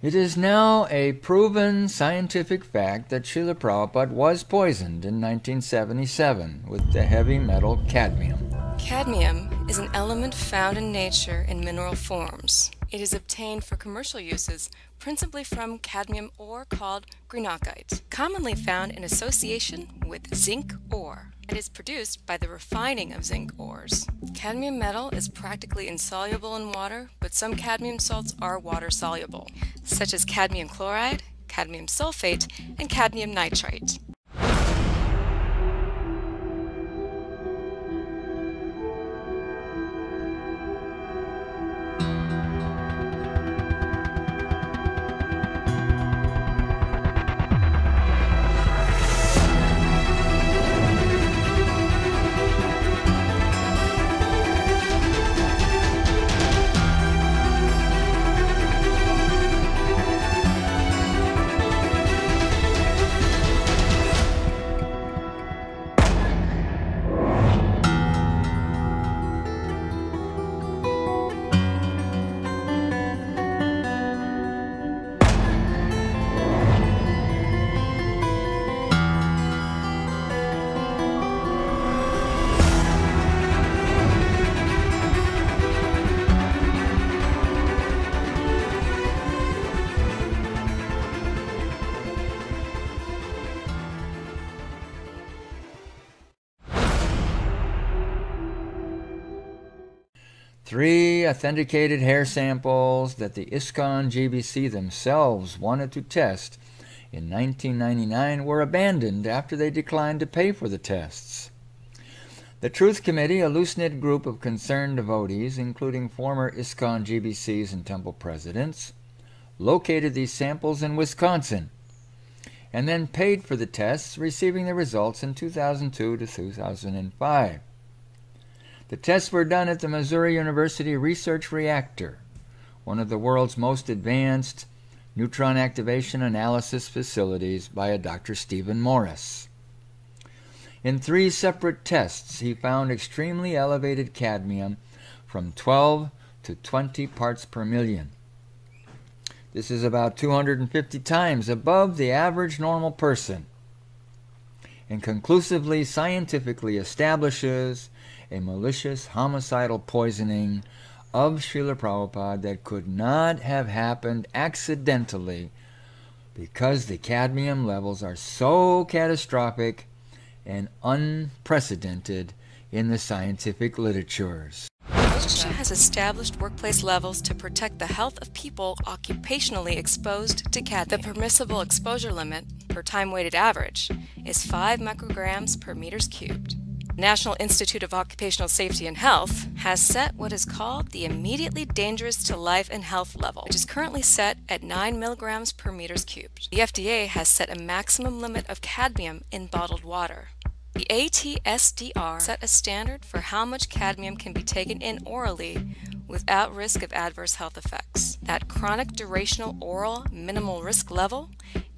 It is now a proven scientific fact that Srila Prabhupada was poisoned in 1977 with the heavy metal cadmium. Cadmium is an element found in nature in mineral forms. It is obtained for commercial uses principally from cadmium ore called greenockite, commonly found in association with zinc ore. It is produced by the refining of zinc ores. Cadmium metal is practically insoluble in water, but some cadmium salts are water soluble, such as cadmium chloride, cadmium sulfate, and cadmium nitrite. Three authenticated hair samples that the ISKCON GBC themselves wanted to test in 1999 were abandoned after they declined to pay for the tests. The Truth Committee, a loose-knit group of concerned devotees, including former ISKCON GBCs and temple presidents, located these samples in Wisconsin and then paid for the tests, receiving the results in 2002 to 2005. The tests were done at the Missouri University Research Reactor, one of the world's most advanced neutron activation analysis facilities, by a Dr. Stephen Morris. In 3 separate tests, he found extremely elevated cadmium from 12 to 20 parts per million. This is about 250 times above the average normal person, and conclusively scientifically establishes a malicious homicidal poisoning of Srila Prabhupada that could not have happened accidentally, because the cadmium levels are so catastrophic and unprecedented in the scientific literatures. OSHA has established workplace levels to protect the health of people occupationally exposed to cadmium. The permissible exposure limit per time-weighted average is 5 micrograms per meters cubed. The National Institute of Occupational Safety and Health has set what is called the immediately dangerous to life and health level, which is currently set at 9 milligrams per meters cubed. The FDA has set a maximum limit of cadmium in bottled water. The ATSDR set a standard for how much cadmium can be taken in orally without risk of adverse health effects. That chronic durational oral minimal risk level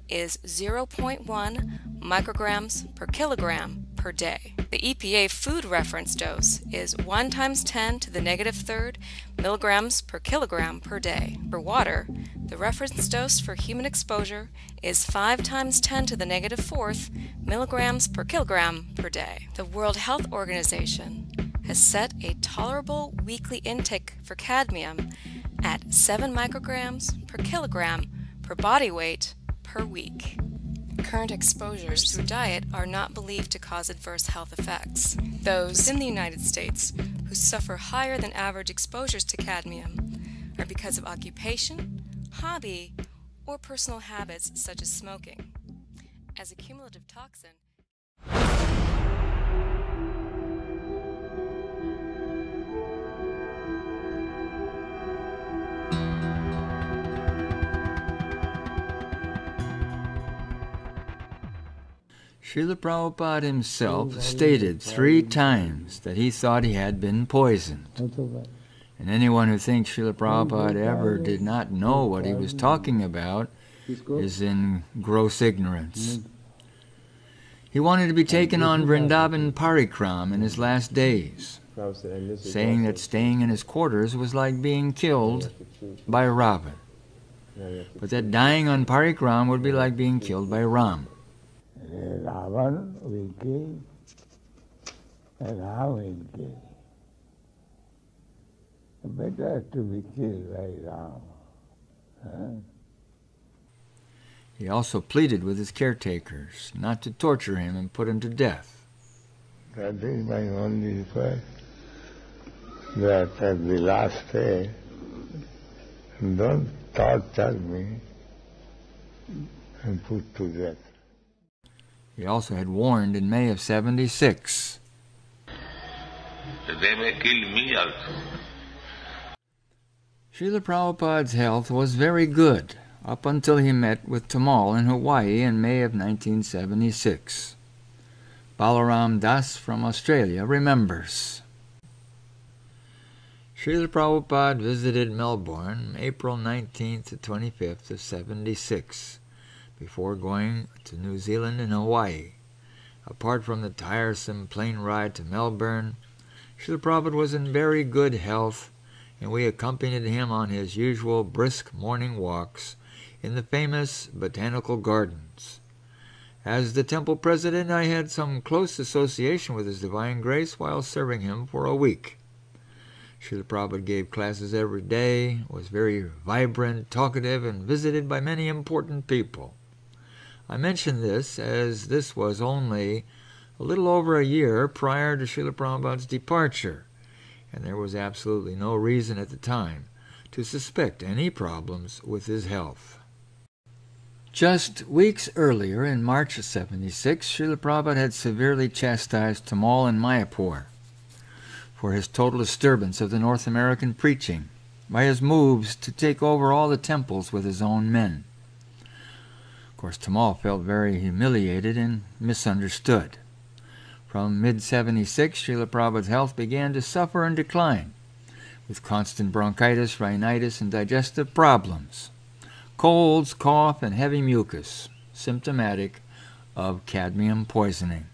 is 0.1 micrograms per kilogram per day. The EPA food reference dose is 1 × 10 to the -3 milligrams per kilogram per day. For water, the reference dose for human exposure is 5 × 10 to the -4 milligrams per kilogram per day. The World Health Organization has set a tolerable weekly intake for cadmium at 7 micrograms per kilogram per body weight per week. Current exposures through diet are not believed to cause adverse health effects. Those in the United States who suffer higher than average exposures to cadmium are because of occupation, hobby, or personal habits such as smoking. As a cumulative toxin, Srila Prabhupada himself stated 3 times that he thought he had been poisoned. And anyone who thinks Srila Prabhupada ever did not know what he was talking about is in gross ignorance. He wanted to be taken on Vrindavan Parikram in his last days, saying that staying in his quarters was like being killed by Ravan. but that dying on Parikram would be like being killed by Ram. Ravan will kill, and Ram will kill. Better to be killed by Ram. He also pleaded with his caretakers not to torture him and put him to death. That is my only request, that at the last day, don't torture me and put to death. He also had warned in May of 76. They may kill me also. Srila Prabhupada's health was very good up until he met with Tamal in Hawaii in May of 1976. Balaram Das from Australia remembers. Srila Prabhupada visited Melbourne April 19th to 25th of 76, before going to New Zealand and Hawaii. Apart from the tiresome plane ride to Melbourne, Srila Prabhupada was in very good health, and we accompanied him on his usual brisk morning walks in the famous botanical gardens. As the temple president, I had some close association with His Divine Grace while serving him for a week. Srila Prabhupada gave classes every day, was very vibrant, talkative, and visited by many important people. I mention this as this was only a little over a year prior to Srila Prabhupada's departure, and there was absolutely no reason at the time to suspect any problems with his health. Just weeks earlier, in March of 76, Srila Prabhupada had severely chastised Tamal in Mayapur for his total disturbance of the North American preaching by his moves to take over all the temples with his own men. Of course, Tamal felt very humiliated and misunderstood. From mid-76, Srila Prabhupada's health began to suffer and decline, with constant bronchitis, rhinitis, and digestive problems, colds, cough, and heavy mucus, symptomatic of cadmium poisoning.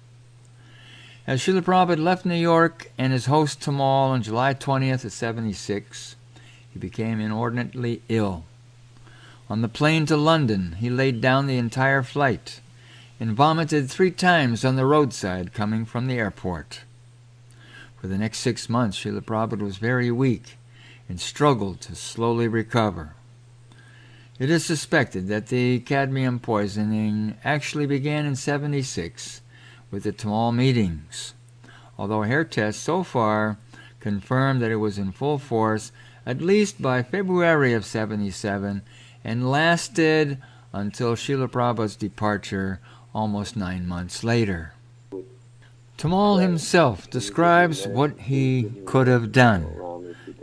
As Srila Prabhupada left New York and his host Tamal on July 20th of 76, he became inordinately ill. On the plane to London, he laid down the entire flight and vomited 3 times on the roadside coming from the airport. For the next 6 months, Srila Prabhupada was very weak and struggled to slowly recover. It is suspected that the cadmium poisoning actually began in 76 with the Tamal meetings, although hair tests so far confirm that it was in full force at least by February of 77 and lasted until Srila Prabhupada's departure almost 9 months later. Tamal himself describes what he could have done,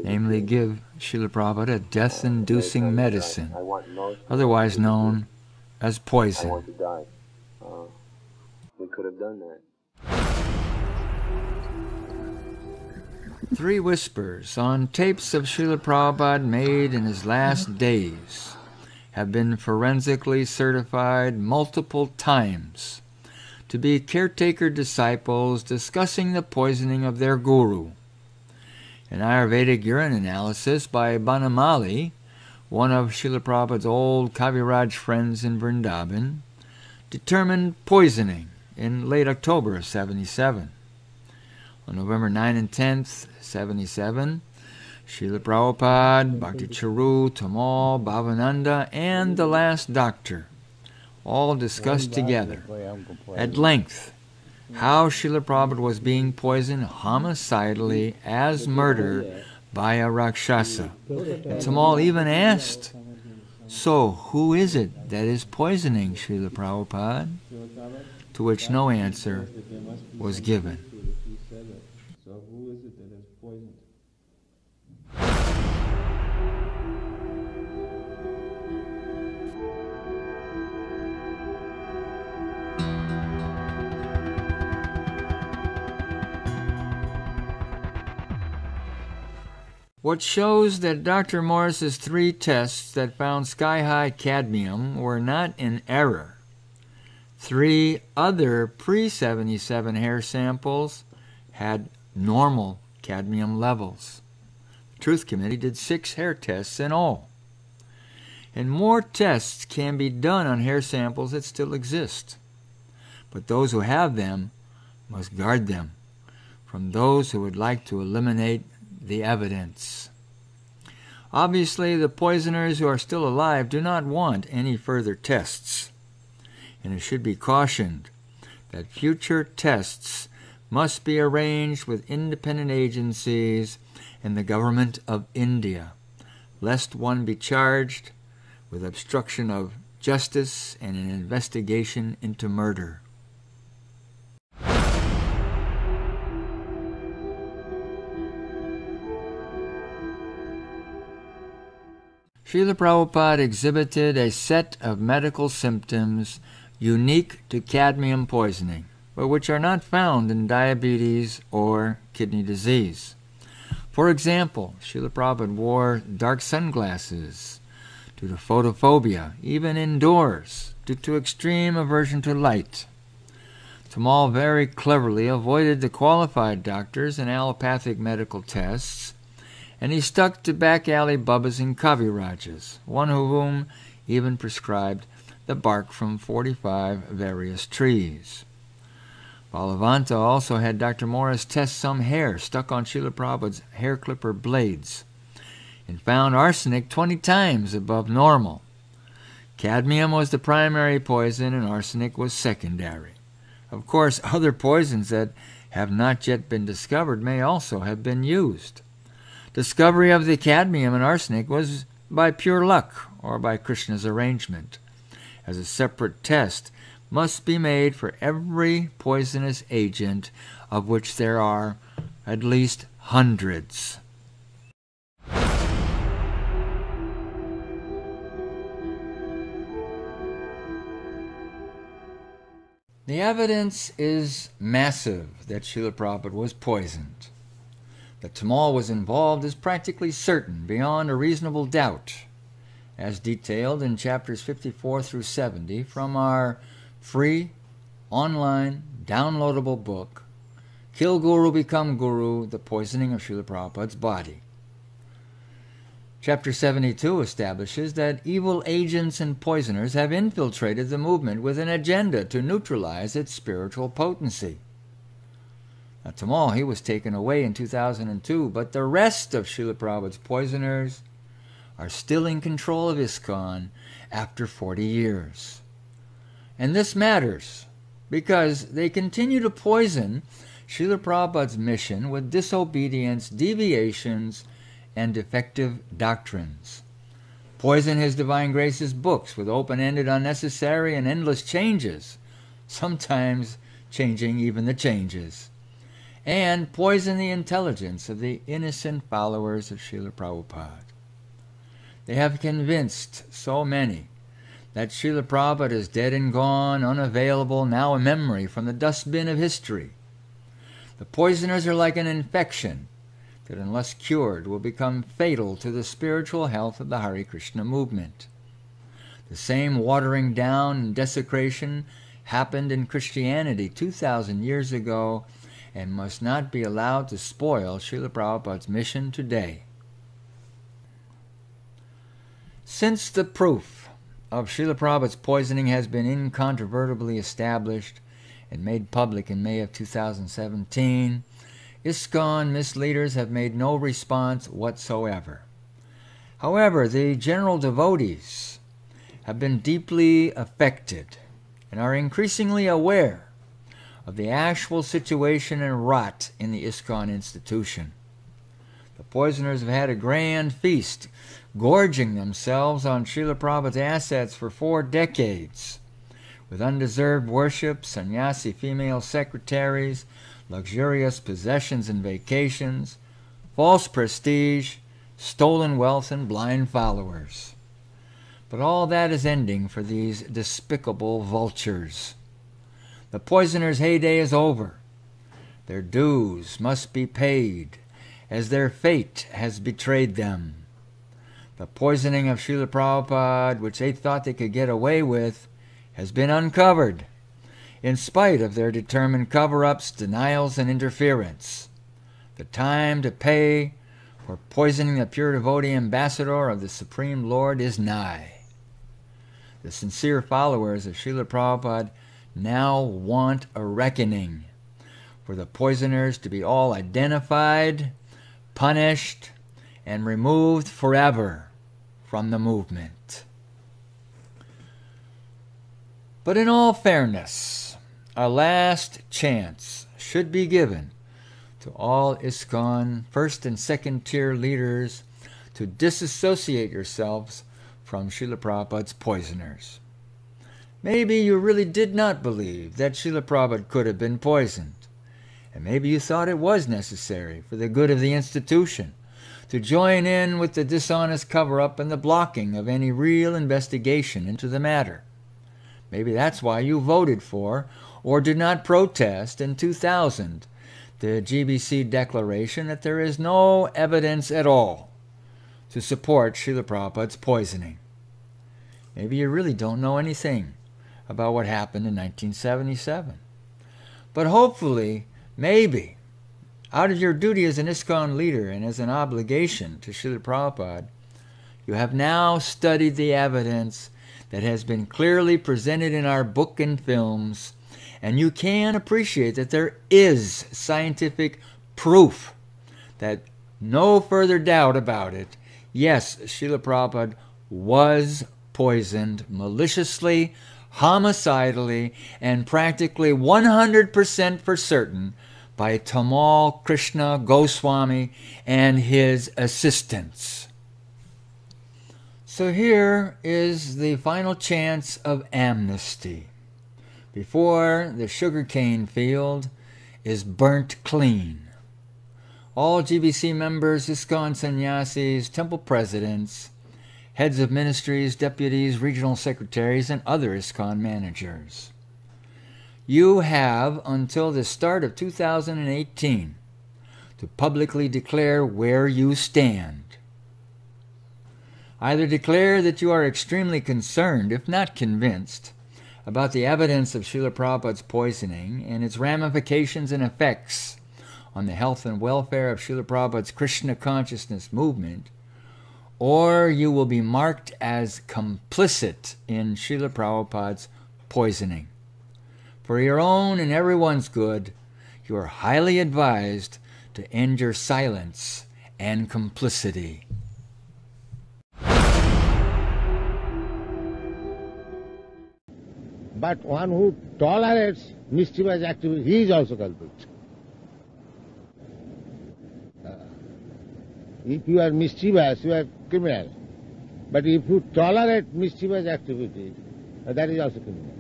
namely give Srila Prabhupada a death-inducing medicine, otherwise known as poison. We could have done that. 3 whispers on tapes of Srila Prabhupada made in his last days have been forensically certified multiple times to be caretaker disciples discussing the poisoning of their guru. An Ayurvedic urine analysis by Banamali, one of Srila Prabhupada's old Kaviraj friends in Vrindavan, determined poisoning in late October of 77. On November 9 and 10th, 77, Srila Prabhupada, Bhakti Charu, Tamal, Bhavananda, and the last doctor all discussed together at length how Srila Prabhupada was being poisoned homicidally as murder by a Rakshasa. And Tamal even asked, "So who is it that is poisoning Srila Prabhupada?" To which no answer was given. So who is it that is poisoned? What shows that Dr. Morris's 3 tests that found sky-high cadmium were not in error. 3 other pre-77 hair samples had normal cadmium levels. The Truth Committee did 6 hair tests in all. and more tests can be done on hair samples that still exist. But those who have them must guard them from those who would like to eliminate the evidence. Obviously, the poisoners who are still alive do not want any further tests, and it should be cautioned that future tests must be arranged with independent agencies and the government of India, lest one be charged with obstruction of justice and an investigation into murder. Srila Prabhupada exhibited a set of medical symptoms unique to cadmium poisoning, but which are not found in diabetes or kidney disease. For example, Srila Prabhupada wore dark sunglasses due to photophobia, even indoors, due to extreme aversion to light. Tamal very cleverly avoided the qualified doctors and allopathic medical tests, and he stuck to back alley bubbas and kavirajas, one of whom even prescribed the bark from 45 various trees. Balavanta also had Dr. Morris test some hair stuck on Srila Prabhupada's hair clipper blades and found arsenic 20 times above normal. Cadmium was the primary poison and arsenic was secondary. Of course, other poisons that have not yet been discovered may also have been used. Discovery of the cadmium and arsenic was by pure luck or by Krishna's arrangement, as a separate test must be made for every poisonous agent, of which there are at least hundreds. The evidence is massive that Srila Prabhupada was poisoned. That Tamal was involved is practically certain, beyond a reasonable doubt, as detailed in chapters 54 through 70 from our free, online, downloadable book, Kill Guru, Become Guru, The Poisoning of Srila Prabhupada's Body. Chapter 72 establishes that evil agents and poisoners have infiltrated the movement with an agenda to neutralize its spiritual potency. Now, Tamal, he was taken away in 2002, but the rest of Srila Prabhupada's poisoners are still in control of ISKCON after 40 years. And this matters because they continue to poison Srila Prabhupada's mission with disobedience, deviations, and defective doctrines. Poison His Divine Grace's books with open-ended, unnecessary, and endless changes, sometimes changing even the changes. And poison the intelligence of the innocent followers of Srila Prabhupada. They have convinced so many that Srila Prabhupada is dead and gone, unavailable, now a memory from the dustbin of history. The poisoners are like an infection that, unless cured, will become fatal to the spiritual health of the Hare Krishna movement. The same watering down and desecration happened in Christianity 2,000 years ago and must not be allowed to spoil Srila Prabhupada's mission today. Since the proof of Srila Prabhupada's poisoning has been incontrovertibly established and made public in May of 2017, ISKCON misleaders have made no response whatsoever. However, the general devotees have been deeply affected and are increasingly aware of the actual situation and rot in the ISKCON institution. The poisoners have had a grand feast, gorging themselves on Srila Prabhupada's assets for 4 decades, with undeserved worship, sannyasi female secretaries, luxurious possessions and vacations, false prestige, stolen wealth, and blind followers. But all that is ending for these despicable vultures. The poisoners' heyday is over. Their dues must be paid, as their fate has betrayed them. The poisoning of Srila Prabhupada, which they thought they could get away with, has been uncovered, in spite of their determined cover-ups, denials, and interference. The time to pay for poisoning the pure devotee ambassador of the Supreme Lord is nigh. The sincere followers of Srila Prabhupada now want a reckoning for the poisoners to be all identified, punished, and removed forever from the movement. But in all fairness, a last chance should be given to all ISKCON first and second tier leaders to disassociate yourselves from Srila Prabhupada's poisoners. Maybe you really did not believe that Srila Prabhupada could have been poisoned, and maybe you thought it was necessary for the good of the institution to join in with the dishonest cover-up and the blocking of any real investigation into the matter. Maybe that's why you voted for or did not protest in 2000 the GBC declaration that there is no evidence at all to support Srila Prabhupada's poisoning. Maybe you really don't know anything about what happened in 1977. But hopefully, maybe, out of your duty as an ISKCON leader and as an obligation to Srila Prabhupada, you have now studied the evidence that has been clearly presented in our book and films, and you can appreciate that there is scientific proof that no further doubt about it. Yes, Srila Prabhupada was poisoned maliciously, homicidally, and practically 100% for certain by Tamal Krishna Goswami and his assistants. So here is the final chance of amnesty before the sugarcane field is burnt clean. All GBC members, ISKCON sannyasis, temple presidents, heads of ministries, deputies, regional secretaries, and other ISKCON managers. You have until the start of 2018 to publicly declare where you stand. Either declare that you are extremely concerned, if not convinced, about the evidence of Srila Prabhupada's poisoning and its ramifications and effects on the health and welfare of Srila Prabhupada's Krishna consciousness movement, or you will be marked as complicit in Srila Prabhupada's poisoning. For your own and everyone's good, you are highly advised to end your silence and complicity. But one who tolerates mischievous activity, he is also culprit. If you are mischievous, you are criminal. But if you tolerate mischievous activity, that is also criminal.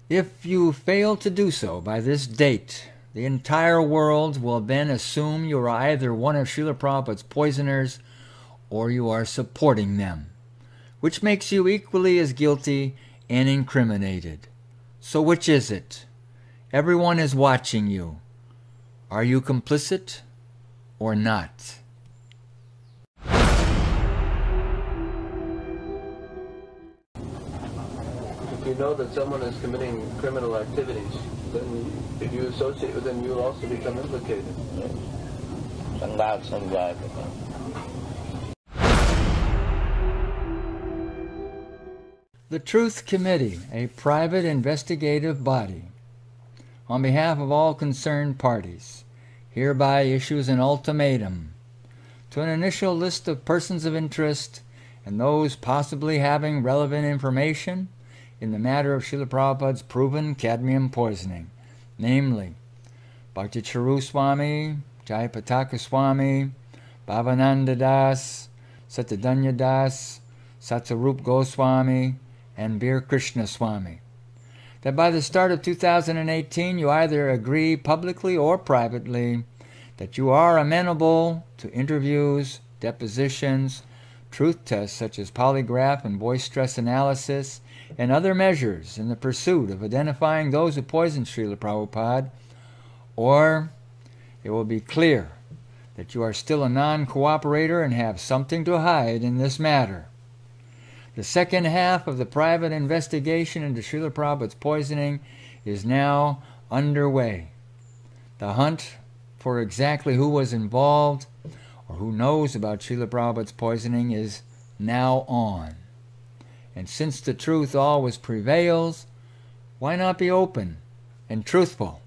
If you fail to do so by this date, the entire world will then assume you are either one of Srila Prabhupada's poisoners or you are supporting them, which makes you equally as guilty and incriminated. So which is it? Everyone is watching you. Are you complicit or not? If you know that someone is committing criminal activities, then if you associate with them, you will also become implicated. The Truth Committee, a private investigative body, on behalf of all concerned parties, hereby issues an ultimatum to an initial list of persons of interest and those possibly having relevant information in the matter of Srila Prabhupada's proven cadmium poisoning, namely Bhakti Charu Swami, Jayapataka Swami, Bhavananda Das, Satadanya Das, Satsarup Goswami, and Bir Krishna Swami. That by the start of 2018 you either agree publicly or privately that you are amenable to interviews, depositions, truth tests such as polygraph and voice stress analysis, and other measures in the pursuit of identifying those who poisoned Srila Prabhupada, or it will be clear that you are still a non-cooperator and have something to hide in this matter. The second half of the private investigation into Srila Prabhupada's poisoning is now underway. The hunt for exactly who was involved or who knows about Srila Prabhupada's poisoning is now on. And since the truth always prevails, why not be open and truthful?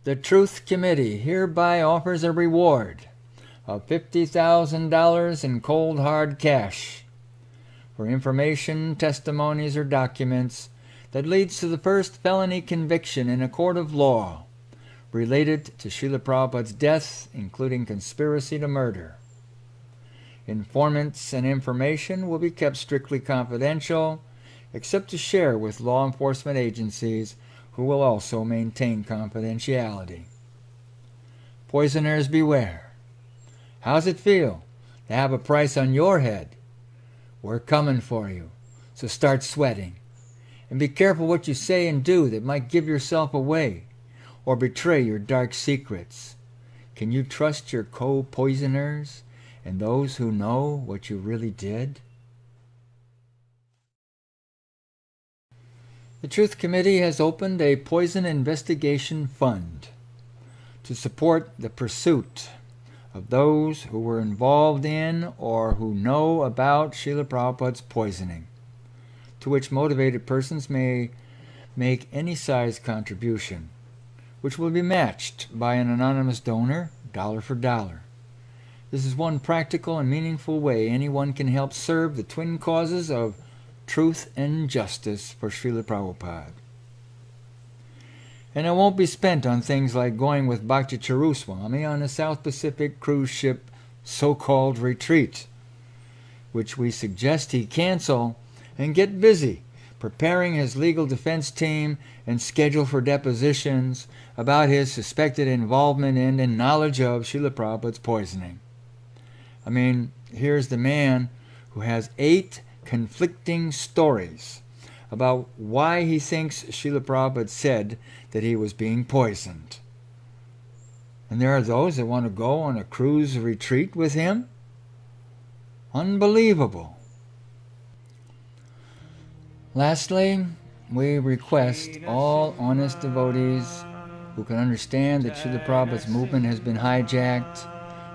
The Truth Committee hereby offers a reward of $50,000 in cold hard cash for information, testimonies, or documents that leads to the first felony conviction in a court of law related to Srila Prabhupada's death, including conspiracy to murder. Informants and information will be kept strictly confidential, except to share with law enforcement agencies who will also maintain confidentiality. Poisoners beware. How's it feel to have a price on your head? We're coming for you, so start sweating. And be careful what you say and do that might give yourself away or betray your dark secrets. Can you trust your co-poisoners and those who know what you really did? The Truth Committee has opened a poison investigation fund to support the pursuit of those who were involved in or who know about Srila Prabhupada's poisoning, to which motivated persons may make any size contribution, which will be matched by an anonymous donor, dollar for dollar. This is one practical and meaningful way anyone can help serve the twin causes of truth and justice for Srila Prabhupada. And it won't be spent on things like going with Bhakti Charuswami on a South Pacific cruise ship so-called retreat, which we suggest he cancel and get busy preparing his legal defense team and schedule for depositions about his suspected involvement in and knowledge of Srila Prabhupada's poisoning. I mean, here's the man who has 8 conflicting stories about why he thinks Srila Prabhupada said that he was being poisoned. And there are those that want to go on a cruise retreat with him? Unbelievable. Lastly, we request all honest devotees who can understand that Srila Prabhupada's movement has been hijacked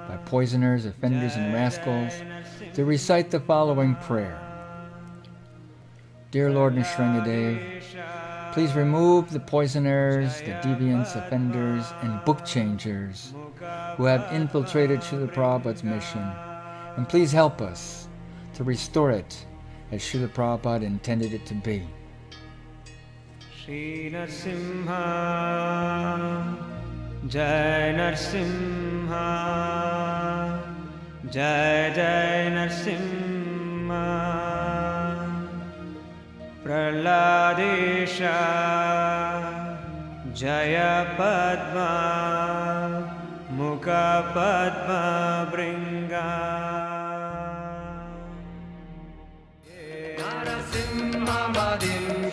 by poisoners, offenders, and rascals to recite the following prayer. Dear Lord Nrsingadev, please remove the poisoners, the deviants, offenders, and book changers who have infiltrated Srila Prabhupada's mission, and please help us to restore it as Srila Prabhupada intended it to be. Shri Narsimha, Jai Narsimha, Jai Jai Narsimha. Praladesha Jaya Padma Mukha Padma Bringa Narasimha Madin